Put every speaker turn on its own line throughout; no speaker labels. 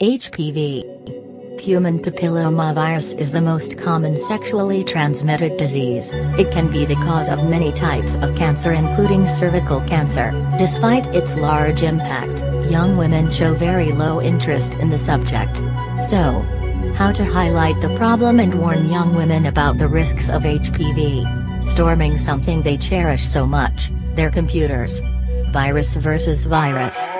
HPV. Human papillomavirus is the most common sexually transmitted disease. It can be the cause of many types of cancer including cervical cancer. Despite its large impact, young women show very low interest in the subject. So, how to highlight the problem and warn young women about the risks of HPV? Storming something they cherish so much, their computers. Virus versus virus.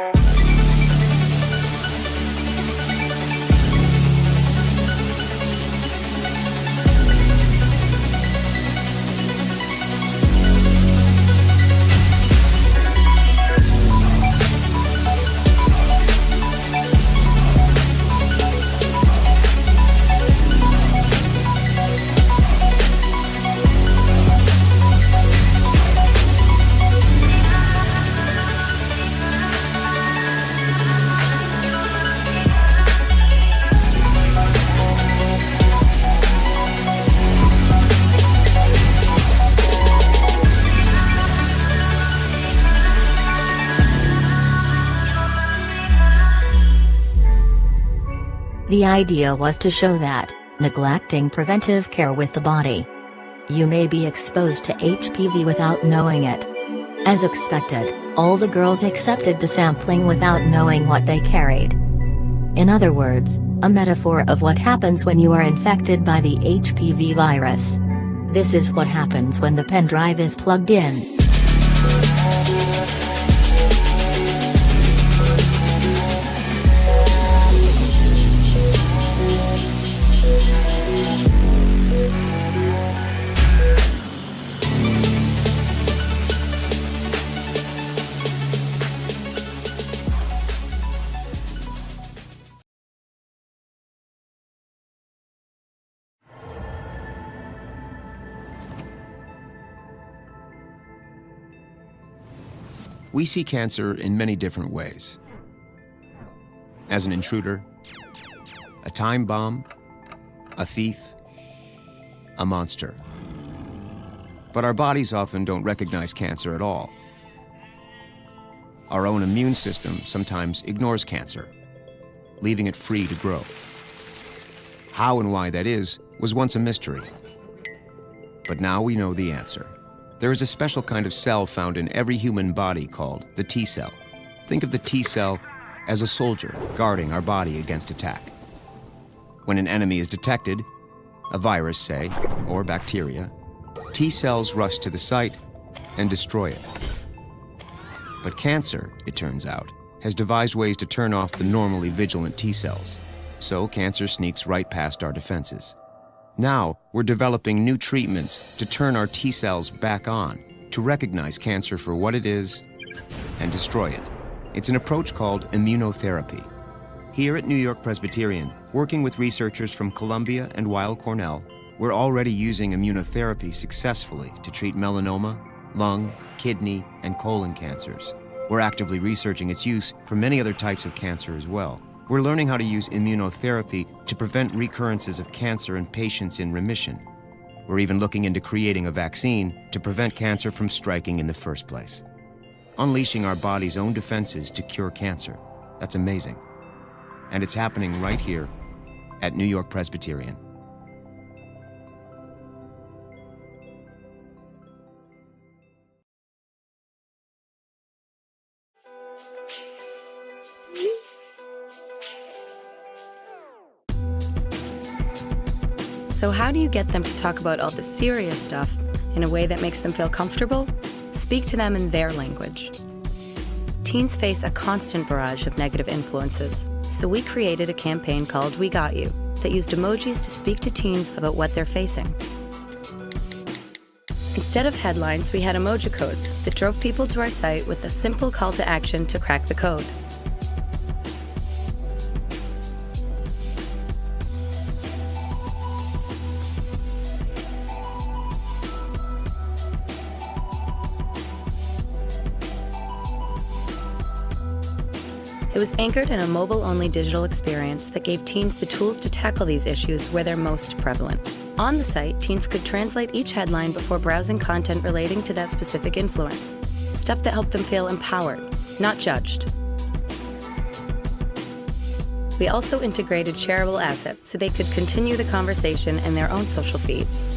The idea was to show that, neglecting preventive care with the body, you may be exposed to HPV without knowing it. As expected, all the girls accepted the sampling without knowing what they carried. In other words, a metaphor of what happens when you are infected by the HPV virus. This is what happens when the pen drive is plugged in.
We see cancer in many different ways. As an intruder, a time bomb, a thief, a monster. But our bodies often don't recognize cancer at all. Our own immune system sometimes ignores cancer, leaving it free to grow. How and why that is was once a mystery. But now we know the answer. There is a special kind of cell found in every human body called the T cell. Think of the T cell as a soldier guarding our body against attack. When an enemy is detected, a virus, say, or bacteria, T cells rush to the site and destroy it. But cancer, it turns out, has devised ways to turn off the normally vigilant T cells. So cancer sneaks right past our defenses. Now, we're developing new treatments to turn our T cells back on, to recognize cancer for what it is and destroy it. It's an approach called immunotherapy. Here at New York Presbyterian, working with researchers from Columbia and Weill Cornell, we're already using immunotherapy successfully to treat melanoma, lung, kidney, and colon cancers. We're actively researching its use for many other types of cancer as well. We're learning how to use immunotherapy to prevent recurrences of cancer in patients in remission. We're even looking into creating a vaccine to prevent cancer from striking in the first place. Unleashing our body's own defenses to cure cancer. That's amazing. And it's happening right here at New York Presbyterian.
So how do you get them to talk about all the serious stuff in a way that makes them feel comfortable? Speak to them in their language. Teens face a constant barrage of negative influences, so we created a campaign called We Got You that used emojis to speak to teens about what they're facing. Instead of headlines, we had emoji codes that drove people to our site with a simple call to action to crack the code. It was anchored in a mobile-only digital experience that gave teens the tools to tackle these issues where they're most prevalent. On the site, teens could translate each headline before browsing content relating to that specific influence. Stuff that helped them feel empowered, not judged. We also integrated shareable assets so they could continue the conversation in their own social feeds.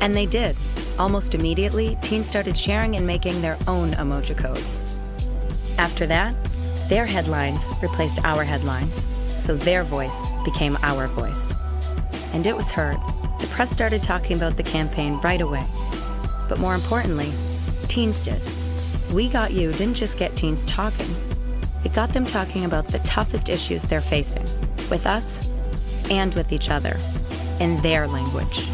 And they did. Almost immediately, teens started sharing and making their own emoji codes. After that, their headlines replaced our headlines, so their voice became our voice. And it was heard. The press started talking about the campaign right away. But more importantly, teens did. We Got You didn't just get teens talking. It got them talking about the toughest issues they're facing, with us and with each other, in their language.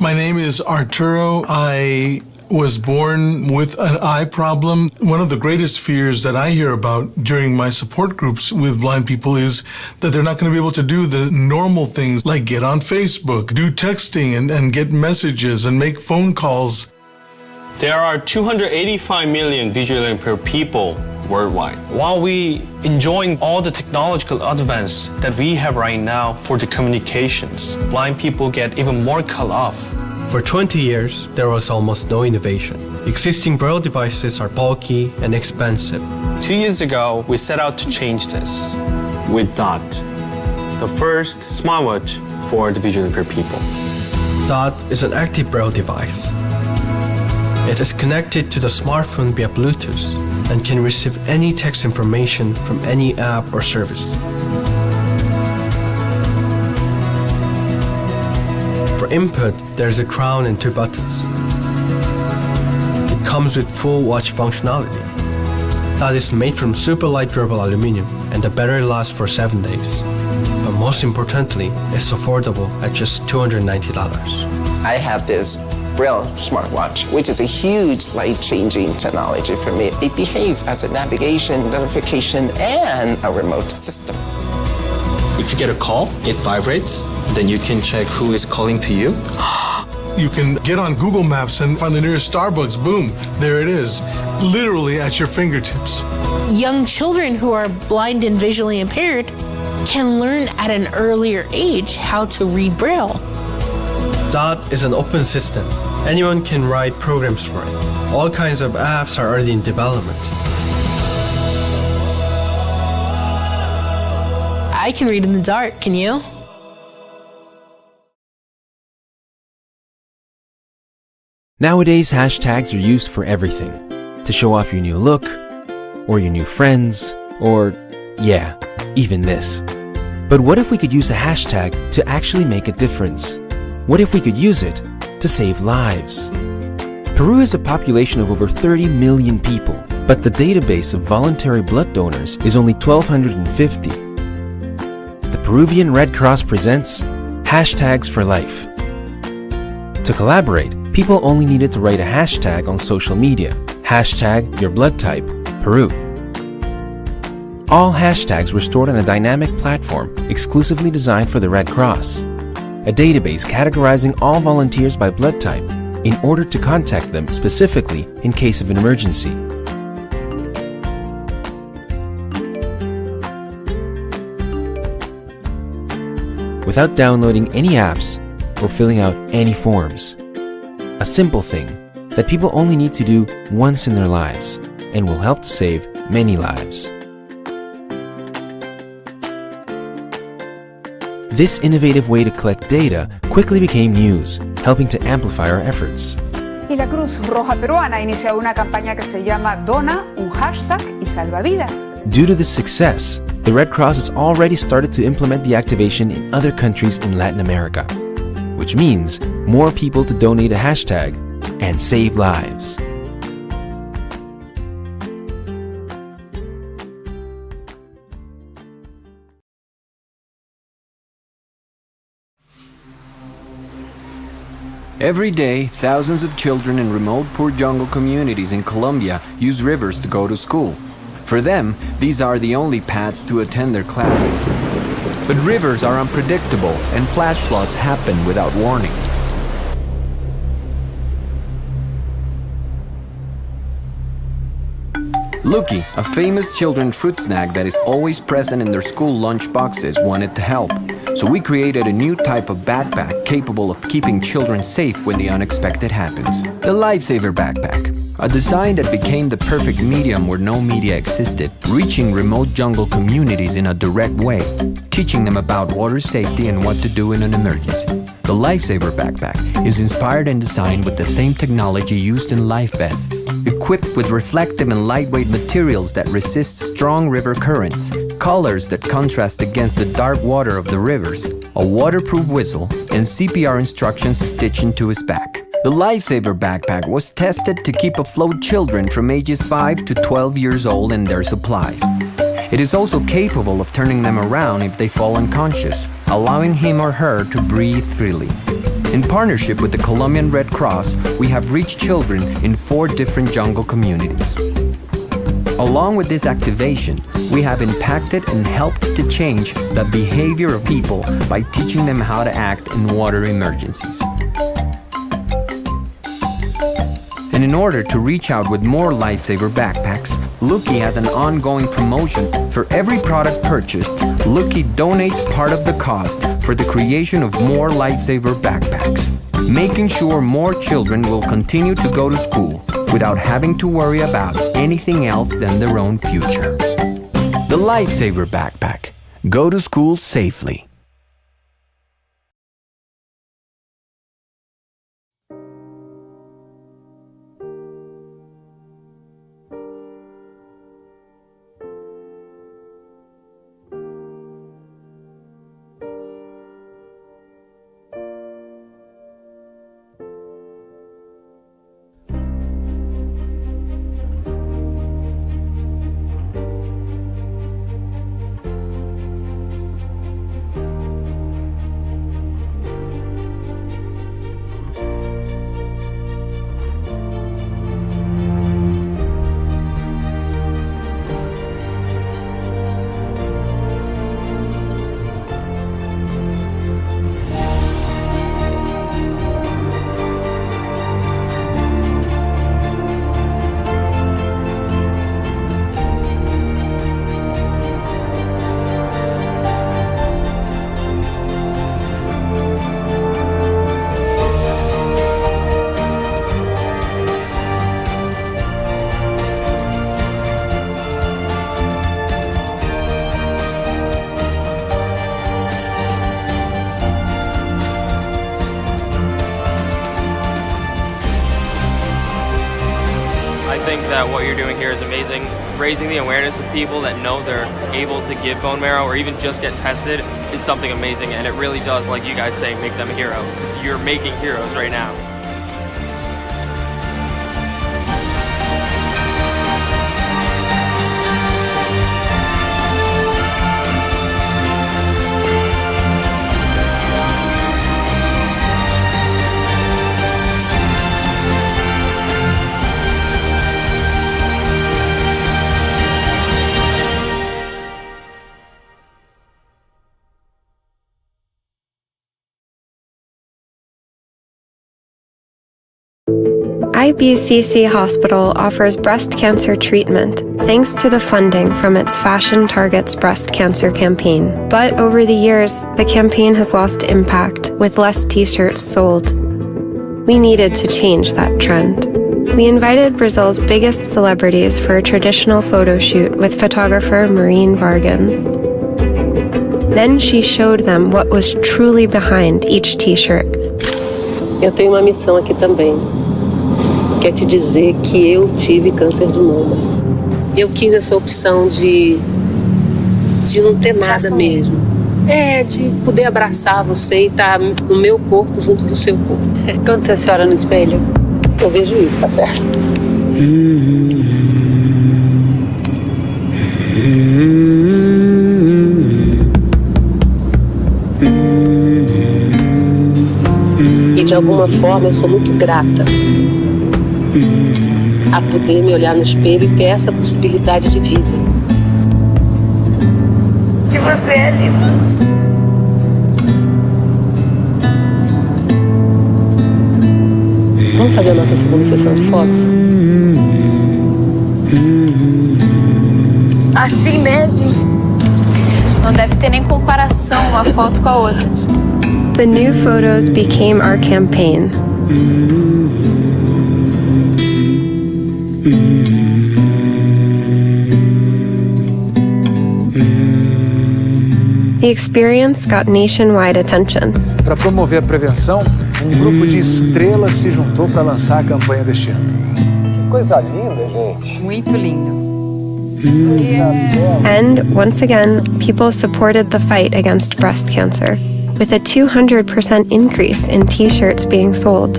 My name is Arturo. I was born with an eye problem. One of the greatest fears that I hear about during my support groups with blind people is that they're not going to be able to do the normal things like get on Facebook, do texting and get messages and make phone calls.
There are 285 million visually impaired people worldwide. While we enjoying all the technological advance that we have right now for the communications, blind people get even more cut off.
For 20 years, there was almost no innovation. Existing braille devices are bulky and expensive.
2 years ago, we set out to change this with DOT, the first smartwatch for the visually impaired people.
DOT is an active braille device. It is connected to the smartphone via Bluetooth and can receive any text information from any app or service. For input, there is a crown and 2 buttons. It comes with full watch functionality. That is made from super light durable aluminum, and the battery lasts for 7 days. But most importantly, it's affordable at just $290.
I have this Braille smartwatch, which is a huge life-changing technology for me. It behaves as a navigation, notification, and a remote system.
If you get a call, it vibrates, then you can check who is calling to you.
You can get on Google Maps and find the nearest Starbucks. Boom, there it is, literally at your fingertips.
Young children who are blind and visually impaired can learn at an earlier age how to read Braille.
DOT is an open system. Anyone can write programs for it. All kinds of apps are already in development.
I can read in the dark, can you?
Nowadays, hashtags are used for everything. To show off your new look, or your new friends, or, yeah, even this. But what if we could use a hashtag to actually make a difference? What if we could use it to save lives? Peru has a population of over 30 million people, but the database of voluntary blood donors is only 1,250. The Peruvian Red Cross presents Hashtags for Life. To collaborate, people only needed to write a hashtag on social media. #YourBloodType, Peru. All hashtags were stored on a dynamic platform exclusively designed for the Red Cross. A database categorizing all volunteers by blood type in order to contact them specifically in case of an emergency. Without downloading any apps or filling out any forms. A simple thing that people only need to do once in their lives and will help to save many lives. This innovative way to collect data quickly became news, helping to amplify our efforts.
Y la Cruz Roja Peruana ha iniciado una campaña que se llama Dona un hashtag y salva vidas.
Due to this success, the Red Cross has already started to implement the activation in other countries in Latin America, which means more people to donate a hashtag and save lives.
Every day, thousands of children in remote poor jungle communities in Colombia use rivers to go to school. For them, these are the only paths to attend their classes. But rivers are unpredictable and flash floods happen without warning. Lucky, a famous children's fruit snack that is always present in their school lunch boxes, wanted to help. So we created a new type of backpack capable of keeping children safe when the unexpected happens. The Lifesaver Backpack, a design that became the perfect medium where no media existed, reaching remote jungle communities in a direct way, teaching them about water safety and what to do in an emergency. The Lifesaver Backpack is inspired and designed with the same technology used in life vests, equipped with reflective and lightweight materials that resist strong river currents, colors that contrast against the dark water of the rivers, a waterproof whistle, and CPR instructions stitched into its back. The Lifesaver Backpack was tested to keep afloat children from ages 5 to 12 years old and their supplies. It is also capable of turning them around if they fall unconscious, allowing him or her to breathe freely. In partnership with the Colombian Red Cross, we have reached children in 4 different jungle communities. Along with this activation, we have impacted and helped to change the behavior of people by teaching them how to act in water emergencies. And in order to reach out with more Lifesaver backpacks, Lucky has an ongoing promotion. For every product purchased, Lucky donates part of the cost for the creation of more Lifesaver backpacks, making sure more children will continue to go to school without having to worry about anything else than their own future. The Lifesaver Backpack. Go to school safely.
I think that what you're doing here is amazing. Raising the awareness of people that know they're able to give bone marrow or even just get tested is something amazing, and it really does, like you guys say, make them a hero. You're making heroes right now.
IBCC Hospital offers breast cancer treatment thanks to the funding from its Fashion Targets Breast Cancer campaign. But over the years, the campaign has lost impact with less t-shirts sold. We needed to change that trend. We invited Brazil's biggest celebrities for a traditional photo shoot with photographer Maureen Vargans. Then she showed them what was truly behind each t-shirt.
Eu tenho uma missão aqui também. Quer te dizer que eu tive câncer de mama. Eu quis essa opção de não ter nada mesmo. De poder abraçar você e estar no meu corpo junto do seu corpo. Quando você se olha no espelho, eu vejo isso, tá certo? E de alguma forma eu sou muito grata a poder me olhar no espelho e ter essa possibilidade de vida.
E você é linda.
Vamos fazer a nossa segunda sessão de fotos?
Assim mesmo. Não deve ter nem comparação uma foto com a outra.
The new photos became our campaign. The experience got nationwide attention.
Para promover a prevenção, grupo de estrelas se juntou para lançar a campanha deste ano. Que coisa linda, gente.
Muito lindo.
And once again, people supported the fight against breast cancer, with a 200% increase in t-shirts being sold.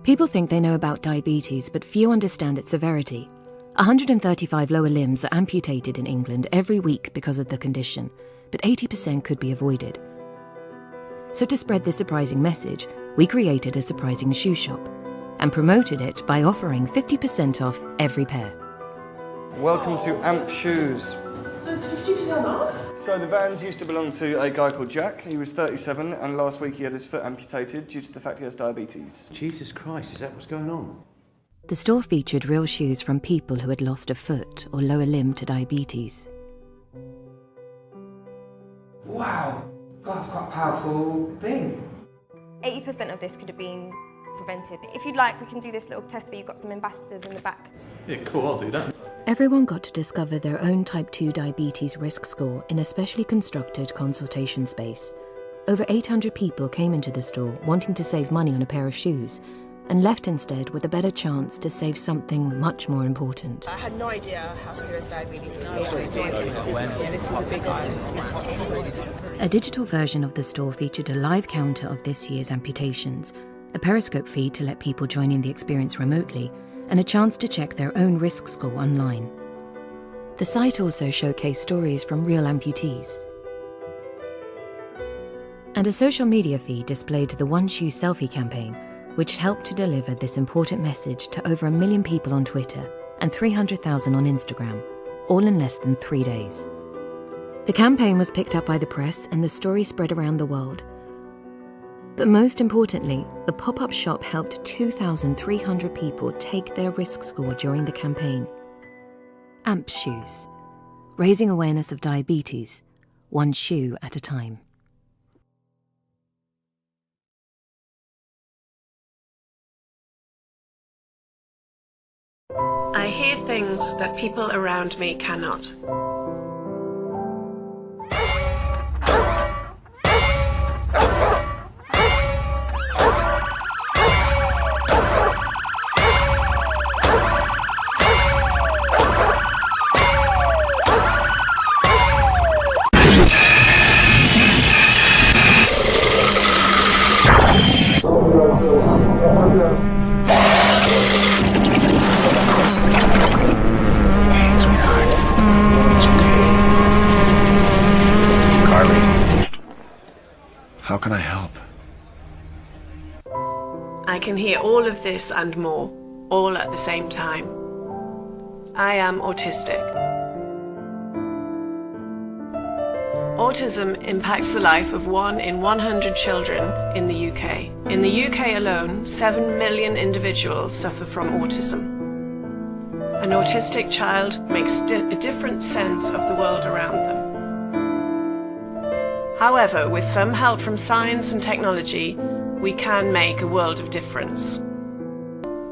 People think they know about diabetes, but few understand its severity. 135 lower limbs are amputated in England every week because of the condition, but 80% could be avoided. So to spread this surprising message, we created a surprising shoe shop and promoted it by offering 50% off every pair.
Welcome to AMP Shoes.
So it's 50% off?
So the Vans used to belong to a guy called Jack. He was 37 and last week he had his foot amputated due to the fact he has diabetes.
Jesus Christ, is that what's going on?
The store featured real shoes from people who had lost a foot or lower limb to diabetes.
Wow, God, that's quite a powerful thing.
80% of this could have been prevented. If you'd like, we can do this little test where you've got some ambassadors in the back.
Yeah, cool, I'll do that.
Everyone got to discover their own type 2 diabetes risk score in a specially constructed consultation space. Over 800 people came into the store wanting to save money on a pair of shoes, and left instead with a better chance to save something much more important.
I had no idea how serious diabetes could be. This was a big one.
A digital version of the store featured a live counter of this year's amputations, a Periscope feed to let people join in the experience remotely, and a chance to check their own risk score online. The site also showcased stories from real amputees. And a social media feed displayed the One Shoe Selfie campaign, which helped to deliver this important message to over 1 million people on Twitter and 300,000 on Instagram, all in less than 3 days. The campaign was picked up by the press and the story spread around the world. But most importantly, the pop-up shop helped 2,300 people take their risk score during the campaign. AMP Shoes, raising awareness of diabetes, one shoe at a time.
I hear things that people around me cannot.
How can I help?
I can hear all of this and more, all at the same time. I am autistic. Autism impacts the life of 1 in 100 children in the UK. In the UK alone, 7 million individuals suffer from autism. An autistic child makes a different sense of the world around them. However, with some help from science and technology, we can make a world of difference.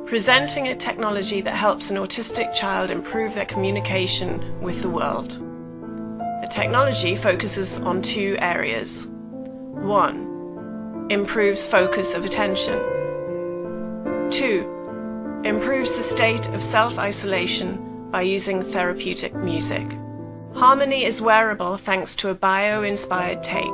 Presenting a technology that helps an autistic child improve their communication with the world. The technology focuses on 2 areas. 1. Improves focus of attention. 2. Improves the state of self-isolation by using therapeutic music. Harmony is wearable thanks to a bio-inspired tape,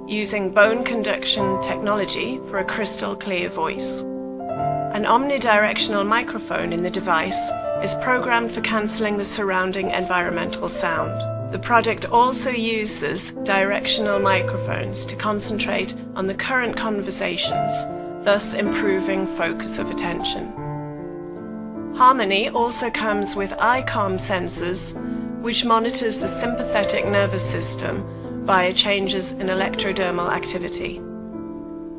using bone conduction technology for a crystal clear voice. An omnidirectional microphone in the device is programmed for cancelling the surrounding environmental sound. The product also uses directional microphones to concentrate on the current conversations, thus improving focus of attention. Harmony also comes with ICOM sensors, which monitors the sympathetic nervous system via changes in electrodermal activity.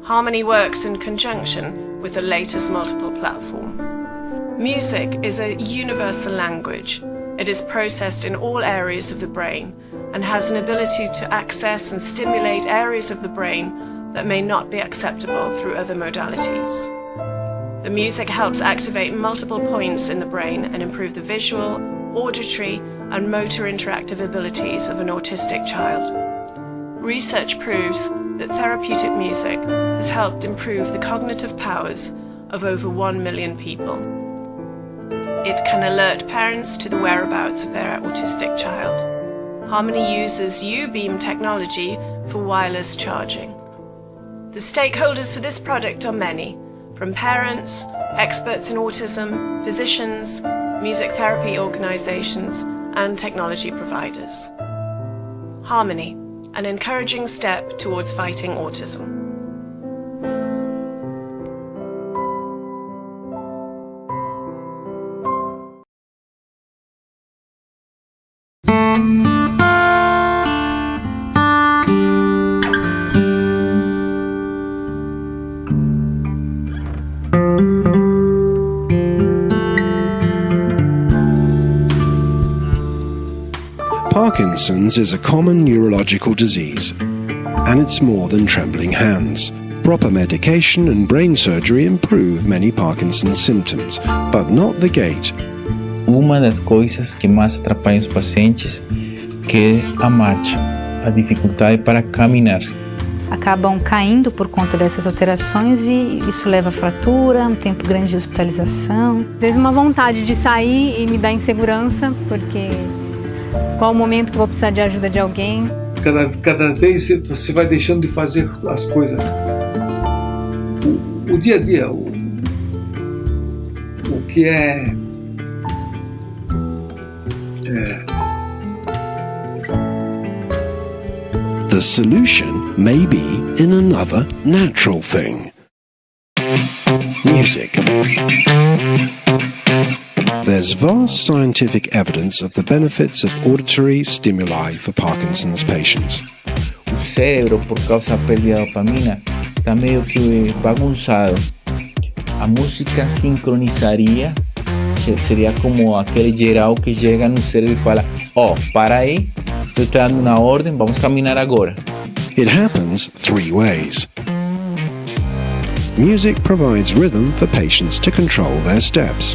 Harmony works in conjunction with the latest multiple platform. Music is a universal language. It is processed in all areas of the brain and has an ability to access and stimulate areas of the brain that may not be acceptable through other modalities. The music helps activate multiple points in the brain and improve the visual, auditory, and motor interactive abilities of an autistic child. Research proves that therapeutic music has helped improve the cognitive powers of over 1 million people. It can alert parents to the whereabouts of their autistic child. Harmony uses U-beam technology for wireless charging. The stakeholders for this product are many, from parents, experts in autism, physicians, music therapy organizations, and technology providers. Harmony, an encouraging step towards fighting autism.
Parkinson's is a common neurological disease, and it's more than trembling hands. Proper medication and brain surgery improve many Parkinson's symptoms, but not the gait.
Uma das coisas que mais atrapalha os pacientes que é a marcha, a dificuldade para caminhar.
Acabam caindo por conta dessas alterações e isso leva a fratura, um tempo grande de hospitalização.
Às vezes uma vontade de sair e me dá insegurança, porque qual o momento que eu vou precisar de ajuda de alguém.
Cada vez você vai deixando de fazer as coisas. O dia a dia, o que é
The solution may be in another natural thing. Music. There's vast scientific evidence of the benefits of auditory stimuli for Parkinson's patients.
O cérebro, por causa da perda de dopamina, está meio que bagunçado. A música sincronizaria, seria como aquele geral que chega no cérebro e fala: para aí, estou te dando uma ordem, vamos caminhar agora.
It happens three ways. Music provides rhythm for patients to control their steps.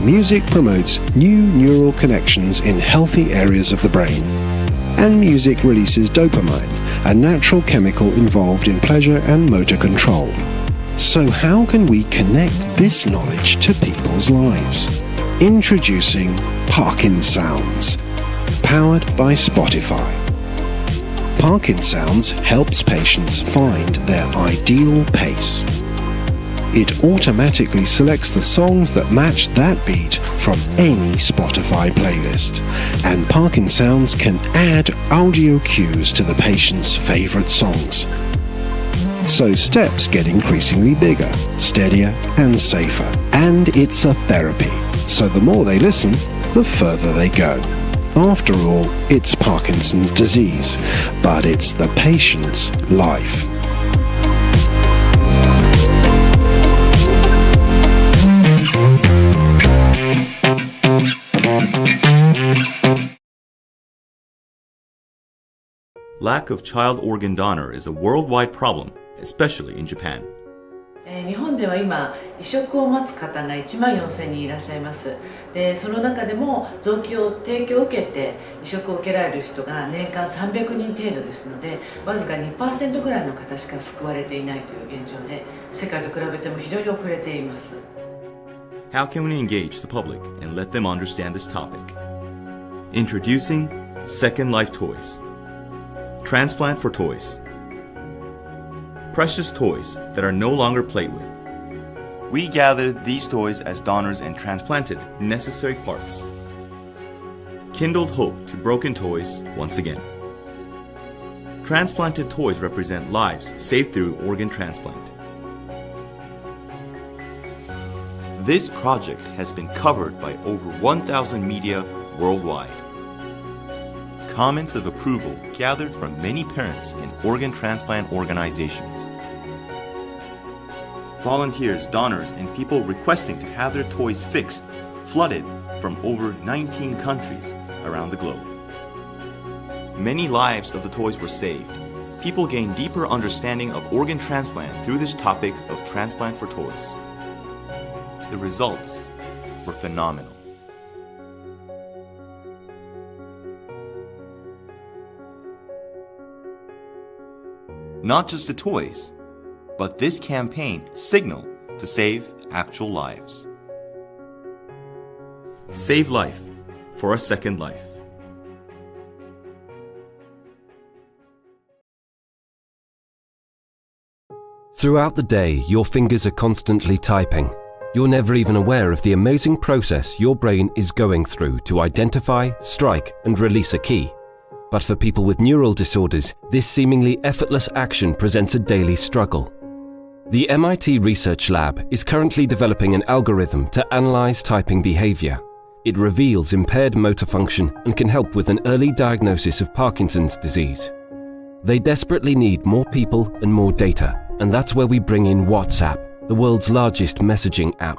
Music promotes new neural connections in healthy areas of the brain. And music releases dopamine, a natural chemical involved in pleasure and motor control. So how can we connect this knowledge to people's lives? Introducing Parkinsounds, powered by Spotify. Parkinsounds helps patients find their ideal pace. It automatically selects the songs that match that beat from any Spotify playlist, and Parkinsounds can add audio cues to the patient's favorite songs. So steps get increasingly bigger, steadier, and safer. And it's a therapy, so the more they listen, the further they go. After all, it's Parkinson's disease, but it's the patient's life.
Lack of child organ donor is a worldwide problem, especially in Japan.
日本では今移植を待つ方が1万4000人いらっしゃいます。でその中でも臓器を提供を受けて移植を受けられる人が年間300人程度ですので、わずか 2% ぐらいの方しか救われていないという現状で、世界と比べても非常に遅れています。
How can we engage the public and let them understand this topic? Introducing Second Life Toys. Transplant for toys. Precious toys that are no longer played with. We gathered these toys as donors and transplanted necessary parts. Kindled hope to broken toys once again. Transplanted toys represent lives saved through organ transplant. This project has been covered by over 1,000 media worldwide. comments of approval gathered from many parents and organ transplant organizations. Volunteers, donors, and people requesting to have their toys fixed flooded from over 19 countries around the globe. Many lives of the toys were saved. People gained deeper understanding of organ transplant through this topic of transplant for toys. The results were phenomenal. Not just the toys, but this campaign signaled to save actual lives. Save life for a second life.
Throughout the day, your fingers are constantly typing. You're never even aware of the amazing process your brain is going through to identify, strike, and release a key. But for people with neural disorders, this seemingly effortless action presents a daily struggle. The MIT Research Lab is currently developing an algorithm to analyze typing behavior. It reveals impaired motor function and can help with an early diagnosis of Parkinson's disease. They desperately need more people and more data, and that's where we bring in WhatsApp, the world's largest messaging app.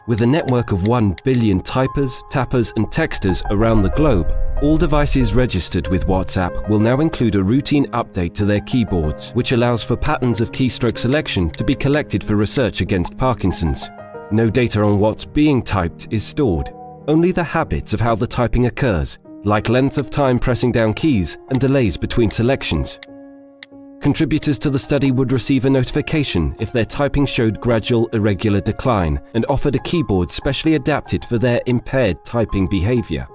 With a network of 1 billion typers, tappers, and texters around the globe, all devices registered with WhatsApp will now include a routine update to their keyboards, which allows for patterns of keystroke selection to be collected for research against Parkinson's. No data on what's being typed is stored, only the habits of how the typing occurs, like length of time pressing down keys and delays between selections. Contributors to the study would receive a notification if their typing showed gradual irregular decline and offered a keyboard specially adapted for their impaired typing behavior.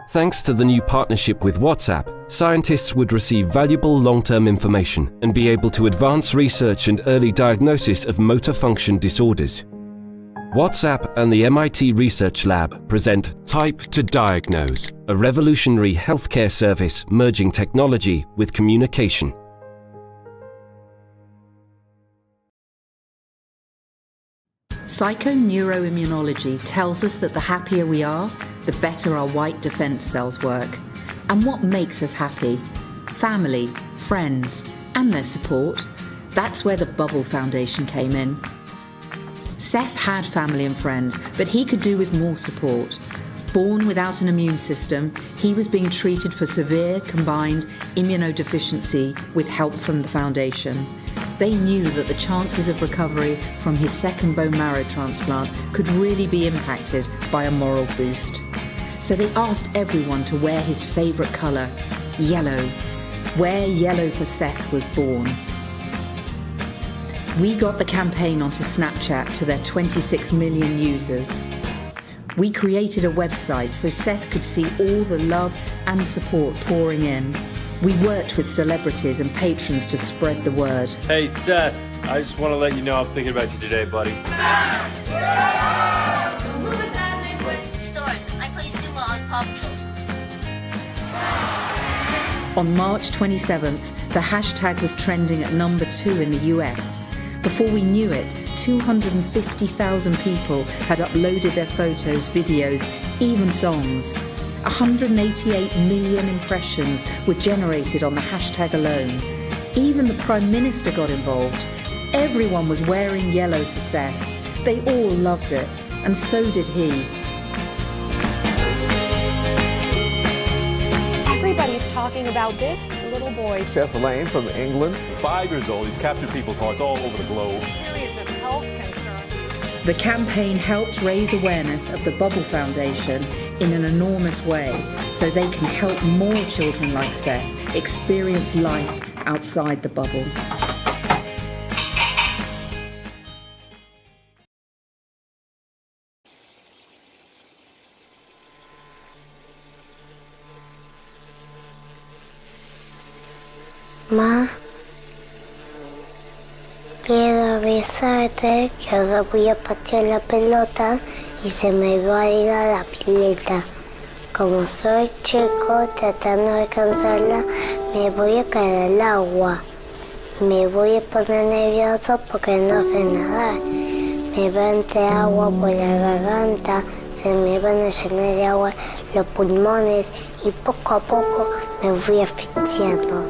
Thanks to the new partnership with WhatsApp, scientists would receive valuable long-term information and be able to advance research and early diagnosis of motor function disorders. WhatsApp and the MIT Research Lab present Type to Diagnose, a revolutionary healthcare service merging technology with communication.
Psychoneuroimmunology tells us that the happier we are, the better our white defense cells work. And what makes us happy? Family, friends, and their support. That's where the Bubble Foundation came in. Seth had family and friends, but he could do with more support. Born without an immune system, he was being treated for severe combined immunodeficiency with help from the foundation. They knew that the chances of recovery from his second bone marrow transplant could really be impacted by a moral boost. So they asked everyone to wear his favourite colour, yellow. Wear yellow for Seth was born. We got the campaign onto Snapchat to their 26 million users. We created a website so Seth could see all the love and support pouring in. We worked with celebrities and patrons to spread the word.
Hey Seth, I just want to let you know I'm thinking about you today, buddy.
Storm, I play sumo on Paw Patrol.
On March 27th, the hashtag was trending at number 2 in the US. Before we knew it, 250,000 people had uploaded their photos, videos, even songs. 188 million impressions were generated on the hashtag alone. Even the Prime Minister got involved. Everyone was wearing yellow for Seth. They all loved it, and so did he.
Everybody's talking about this little boy.
Chef Lane from England.
5 years old, he's captured people's hearts all over the globe.
Serious of health concerns.
The campaign helped raise awareness of the Bubble Foundation in an enormous way, so they can help more children like Seth experience life outside the bubble.
Ma, quiero avisarte que ahora voy a patear la pelota y se me va a ir a la pileta. Como soy chico, tratando de cansarla, me voy a caer al agua. Me voy a poner nervioso porque no sé nadar. Me va a entrar agua por la garganta, se me van a llenar de agua los pulmones y poco a poco me voy asfixiando.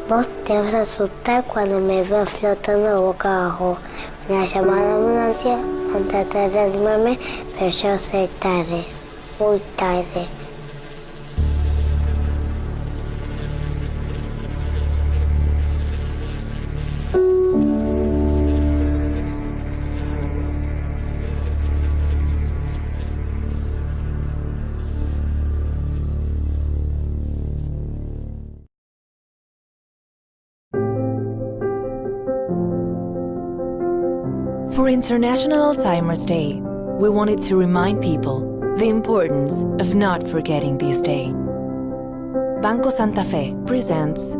Vos te vas a asustar cuando me veas flotando boca abajo. Me vas a llamar a la ambulancia, van a tratar de animarme, pero ya sé tarde, muy tarde.
For International Alzheimer's Day, we wanted to remind people the importance of not forgetting this day. Banco Santa Fe presents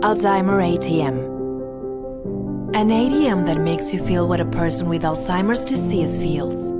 Alzheimer ATM. An ATM that makes you feel what a person with Alzheimer's disease feels.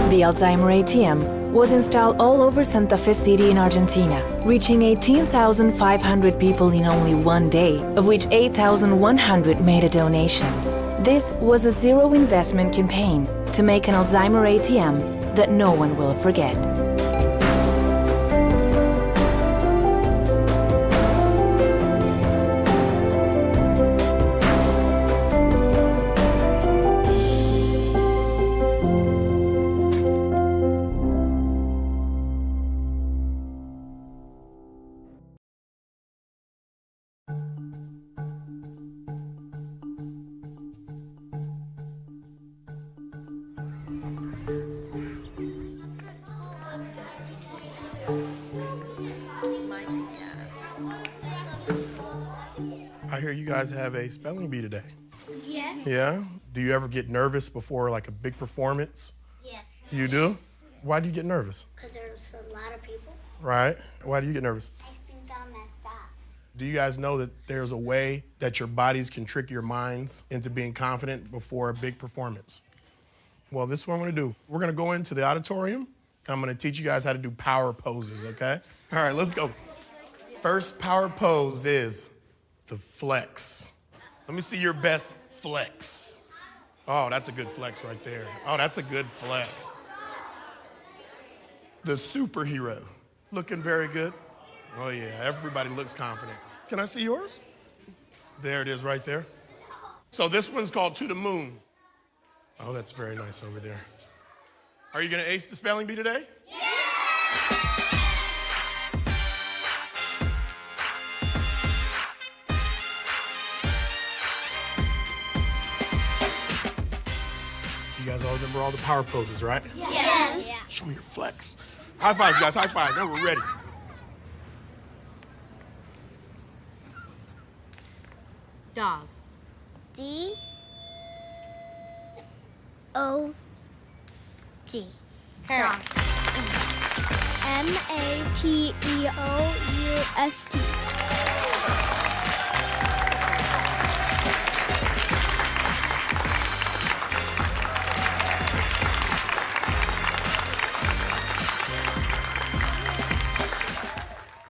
The Alzheimer ATM was installed all over Santa Fe City in Argentina, reaching 18,500 people in only one day, of which 8,100 made a donation. This was a zero-investment campaign to make an Alzheimer ATM that no one will forget.
I hear you guys have a spelling bee today.
Yes.
Yeah? Do you ever get nervous before like a big performance?
Yes.
You do? Why do you get nervous?
Because there's a lot of people.
Right? Why do you get nervous?
I think I'll mess up.
Do you guys know that there's a way that your bodies can trick your minds into being confident before a big performance? Well, this is what I'm gonna do. We're gonna go into the auditorium, and I'm gonna teach you guys how to do power poses, okay? All right, let's go. First power pose is the flex. Let me see your best flex. Oh, that's a good flex right there. Oh, that's a good flex. The superhero. Looking very good. Oh yeah, everybody looks confident. Can I see yours? There it is right there. So this one's called To the Moon. Oh, that's very nice over there. Are you gonna ace the spelling bee today? Yeah! You guys all remember all the power poses, right?
Yes.
Yeah. Show me your flex. High fives, guys, high five. Now we're ready.
Dog.
D-O-G.
Dog.
M-A-T-E-O-U-S-T.